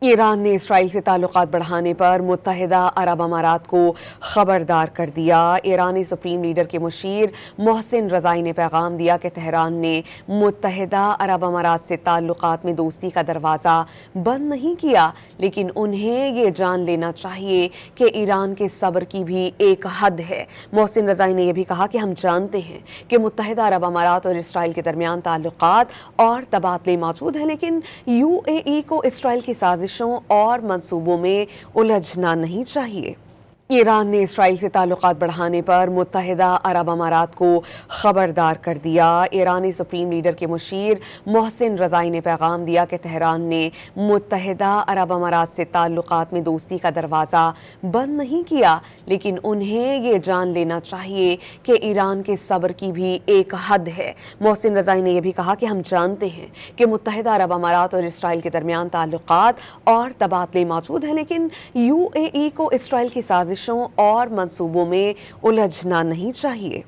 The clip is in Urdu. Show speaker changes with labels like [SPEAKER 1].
[SPEAKER 1] ایران نے اسرائیل سے تعلقات بڑھانے پر متحدہ عرب امارات کو خبردار کر دیا۔ ایرانی سپریم لیڈر کے مشیر محسن رضائی نے پیغام دیا کہ تہران نے متحدہ عرب امارات سے تعلقات میں دوستی کا دروازہ بند نہیں کیا، لیکن انہیں یہ جان لینا چاہیے کہ ایران کے صبر کی بھی ایک حد ہے۔ محسن رضائی نے یہ بھی کہا کہ ہم جانتے ہیں کہ متحدہ عرب امارات اور اسرائیل کے درمیان تعلقات اور تبادلے موجود ہیں، لیکن UAE کو اسرائیل کی سازشوں اور منصوبوں میں الجھنا نہیں چاہیے۔ ایران نے اسرائیل سے تعلقات بڑھانے پر متحدہ عرب امارات کو خبردار کر دیا۔ ایرانی سپریم لیڈر کے مشیر محسن رضائی نے پیغام دیا کہ تہران نے متحدہ عرب امارات سے تعلقات میں دوستی کا دروازہ بند نہیں کیا، لیکن انہیں یہ جان لینا چاہیے کہ ایران کے صبر کی بھی ایک حد ہے۔ محسن رضائی نے یہ بھی کہا کہ ہم جانتے ہیں کہ متحدہ عرب امارات اور اسرائیل کے درمیان تعلقات اور تبادلے موجود ہیں، لیکن UAE کو اسرائیل کی سازشوں اور منصوبوں میں الجھنا نہیں چاہیے۔